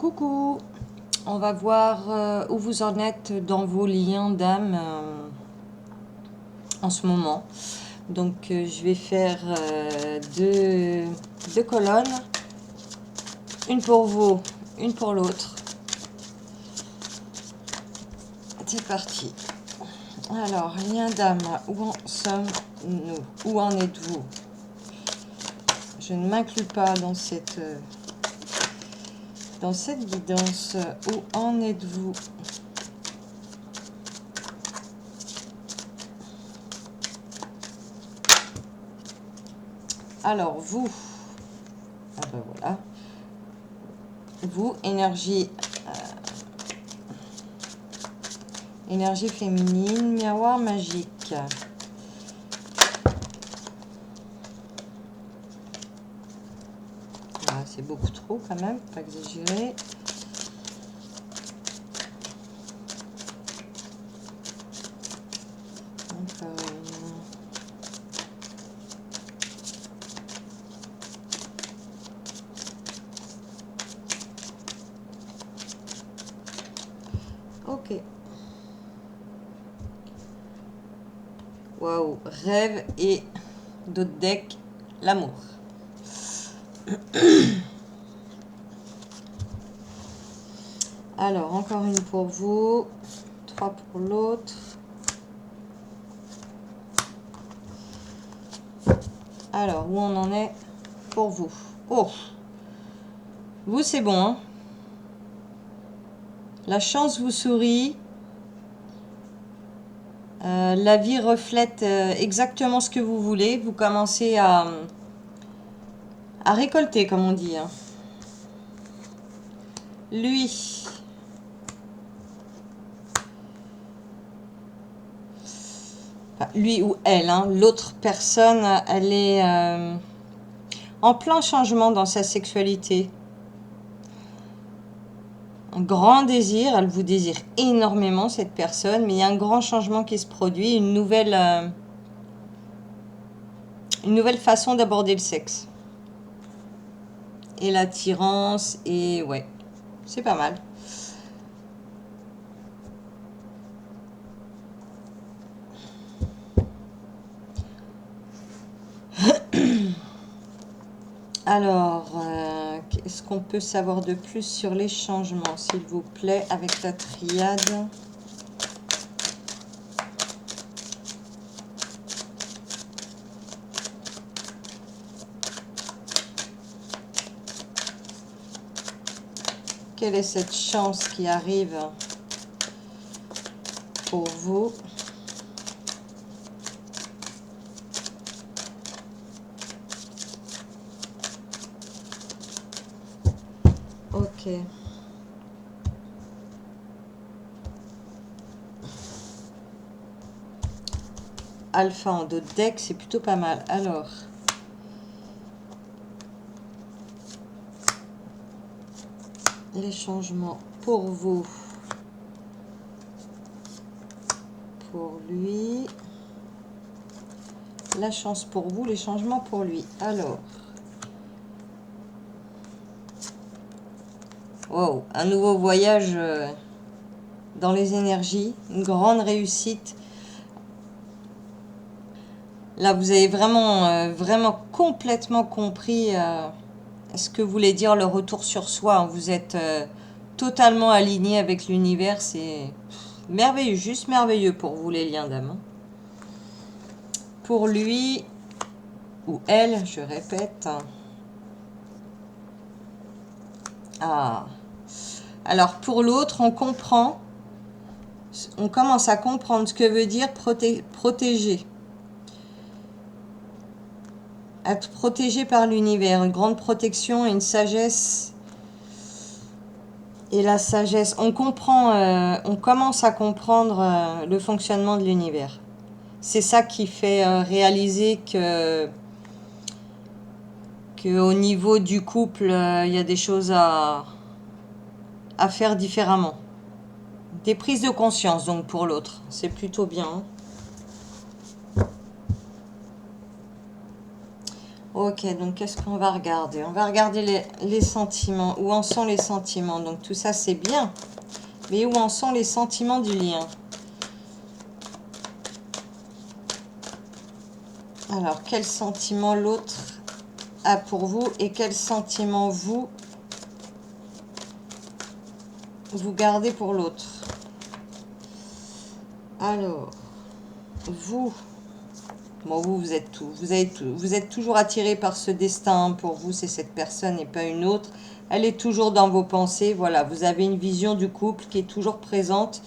Coucou, on va voir où vous en êtes dans vos liens d'âme en ce moment. Donc je vais faire deux colonnes, une pour vous, une pour l'autre. C'est parti. Alors, lien d'âme, où en sommes-nous? Où en êtes-vous? Je ne m'inclus pas dans cette guidance. Où en êtes-vous? Alors, vous, ah ben voilà, vous, énergie féminine, miroir magique. Voilà, c'est beaucoup trop quand même, pas exagérer. Ok. Waouh, rêve et d'autres decks, l'amour. Alors, encore une pour vous, 3 pour l'autre. Alors, où on en est pour vous? Oh, vous, c'est bon, hein? La chance vous sourit. La vie reflète exactement ce que vous voulez. Vous commencez à récolter, comme on dit. Hein. Lui. Enfin, lui ou elle, hein, l'autre personne, elle est en plein changement dans sa sexualité. Un grand désir, elle vous désire énormément, cette personne, mais il y a un grand changement qui se produit, une nouvelle façon d'aborder le sexe. Et l'attirance, et ouais, c'est pas mal. Alors, qu'est-ce qu'on peut savoir de plus sur les changements, s'il vous plaît, avec la triade? Quelle est cette chance qui arrive pour vous? Ok. Alpha en dos de deck, c'est plutôt pas mal. Alors, les changements pour vous, pour lui, la chance pour vous, les changements pour lui. Alors, wow, un nouveau voyage dans les énergies, une grande réussite. Là, vous avez vraiment complètement compris ce que voulait dire le retour sur soi. Vous êtes totalement aligné avec l'univers. C'est merveilleux, juste merveilleux pour vous, les liens d'âme. Pour lui ou elle, je répète. Ah. Alors, pour l'autre, on commence à comprendre ce que veut dire protéger. Être protégé par l'univers, une grande protection et une sagesse. Et la sagesse, on commence à comprendre le fonctionnement de l'univers. C'est ça qui fait réaliser que au niveau du couple, il y a des choses à faire différemment. Des prises de conscience, donc, pour l'autre. C'est plutôt bien. Ok, donc qu'est-ce qu'on va regarder? On va regarder les sentiments. Où en sont les sentiments? Donc tout ça c'est bien. Mais où en sont les sentiments du lien? Alors, quel sentiment l'autre a pour vous et quel sentiment vous gardez pour l'autre? Alors, vous, bon, vous êtes tout. Vous êtes toujours attiré par ce destin. Pour vous, c'est cette personne et pas une autre. Elle est toujours dans vos pensées. Voilà, vous avez une vision du couple qui est toujours présente.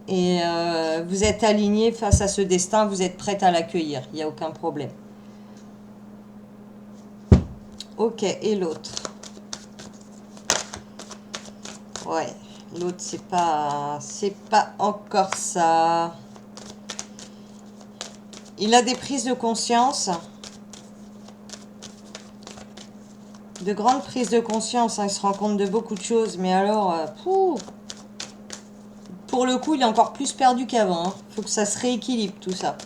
Et vous êtes aligné face à ce destin. Vous êtes prête à l'accueillir. Il n'y a aucun problème. Ok, et l'autre? Ouais, l'autre, c'est pas encore ça. Il a des prises de conscience. De grandes prises de conscience, hein, il se rend compte de beaucoup de choses, mais alors, pour le coup, il est encore plus perdu qu'avant. Hein. Faut que ça se rééquilibre, tout ça.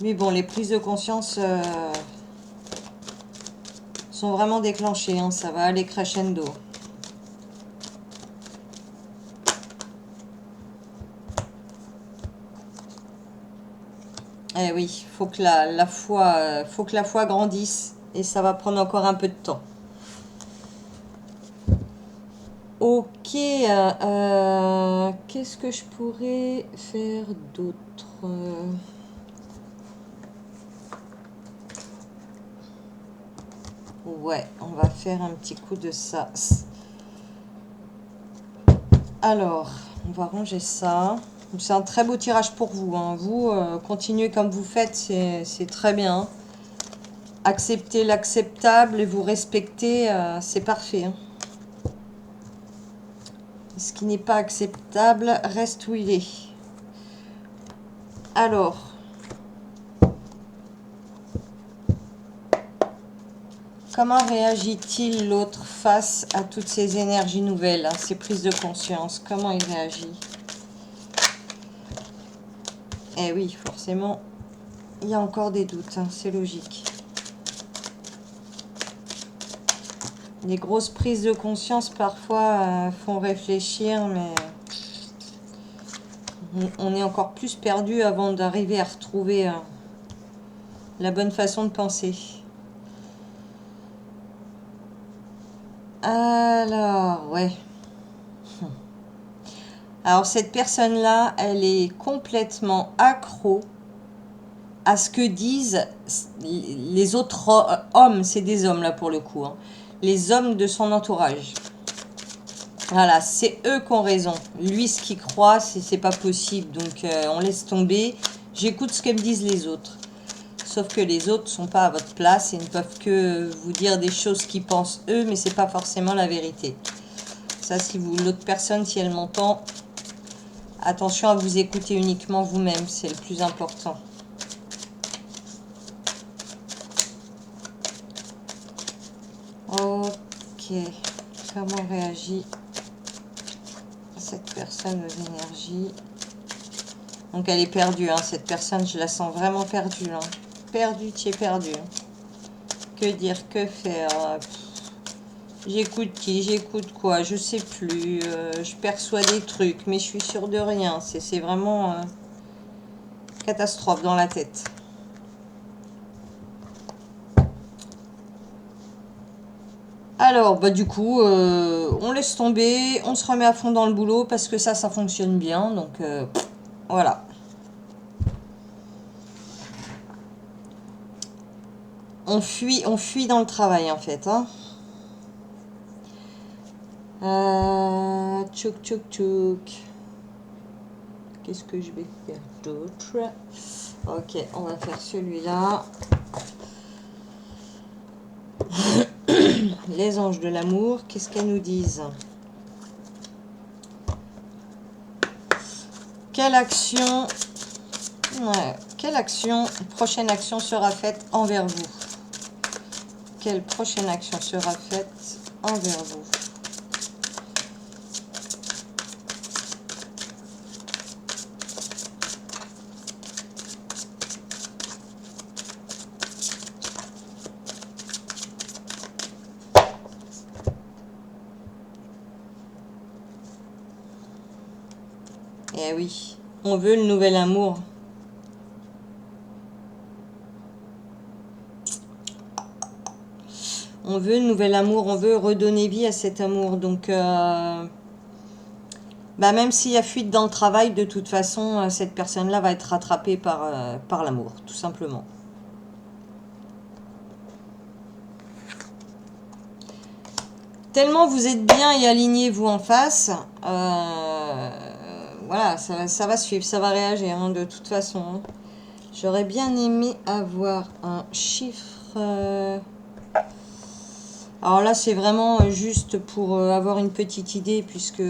Mais bon, les prises de conscience sont vraiment déclenchées, hein, ça va aller crescendo. Eh oui, faut que faut que la foi grandisse, et ça va prendre encore un peu de temps. Ok, qu'est-ce que je pourrais faire d'autre? Ouais, on va faire un petit coup de ça. Alors, on va ranger ça. C'est un très beau tirage pour vous. Hein. Vous, continuez comme vous faites, c'est très bien. Acceptez l'acceptable et vous respectez, c'est parfait. Hein. Ce qui n'est pas acceptable reste où il est. Alors, comment réagit-il l'autre face à toutes ces énergies nouvelles, hein, ces prises de conscience? Comment il réagit? Eh oui, forcément, il y a encore des doutes, hein, c'est logique. Les grosses prises de conscience parfois font réfléchir, mais on est encore plus perdu avant d'arriver à retrouver la bonne façon de penser. Alors, ouais. Alors, cette personne-là, elle est complètement accro à ce que disent les autres hommes. C'est des hommes, là, pour le coup. Hein. Les hommes de son entourage. Voilà, c'est eux qui ont raison. Lui, ce qu'il croit, c'est pas possible. Donc, on laisse tomber. J'écoute ce que me disent les autres. Sauf que les autres ne sont pas à votre place et ne peuvent que vous dire des choses qu'ils pensent eux, mais c'est pas forcément la vérité. Ça, si vous, l'autre personne, si elle m'entend, attention à vous écouter uniquement vous-même, c'est le plus important. Ok, comment réagit cette personne aux énergies? Donc elle est perdue, hein, cette personne, je la sens vraiment perdue. Hein. Perdue, tu es perdue. Que dire, que faire? J'écoute qui, j'écoute quoi, je sais plus. Je perçois des trucs, mais je suis sûre de rien. C'est vraiment catastrophe dans la tête. Alors, bah du coup, on laisse tomber, on se remet à fond dans le boulot parce que ça fonctionne bien. Donc, voilà. On fuit dans le travail en fait. Hein. Tchouk, tchouk, tchouk. Qu'est-ce que je vais faire d'autre? Ok, on va faire celui-là. Les anges de l'amour, qu'est-ce qu'elles nous disent? Quelle action, prochaine action sera faite envers vous? Quelle prochaine action sera faite envers vous? Eh oui, on veut le nouvel amour. On veut le nouvel amour, on veut redonner vie à cet amour. Donc, bah même s'il y a fuite dans le travail, de toute façon, cette personne-là va être rattrapée par l'amour, tout simplement. Tellement vous êtes bien et aligné, vous en face, voilà, ça va suivre, ça va réagir, hein, de toute façon. Hein. J'aurais bien aimé avoir un chiffre. Alors là, c'est vraiment juste pour avoir une petite idée, puisque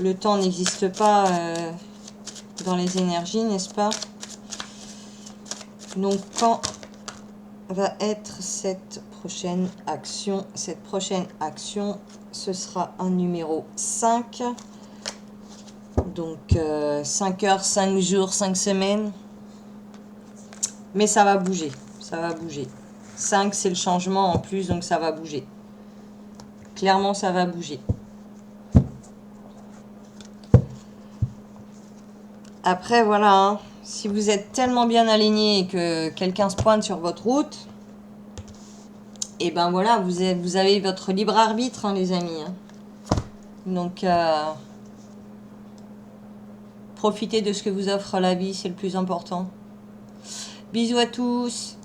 le temps n'existe pas dans les énergies, n'est-ce pas? Donc, quand va être cette prochaine action? Cette prochaine action, ce sera un numéro 5. Donc, 5 heures, 5 jours, 5 semaines. Mais ça va bouger, ça va bouger. 5, c'est le changement en plus, donc ça va bouger. Clairement, ça va bouger. Après, voilà, hein, si vous êtes tellement bien aligné et que quelqu'un se pointe sur votre route, et ben voilà, vous avez votre libre arbitre, hein, les amis. Hein. Donc, profitez de ce que vous offre la vie, c'est le plus important. Bisous à tous.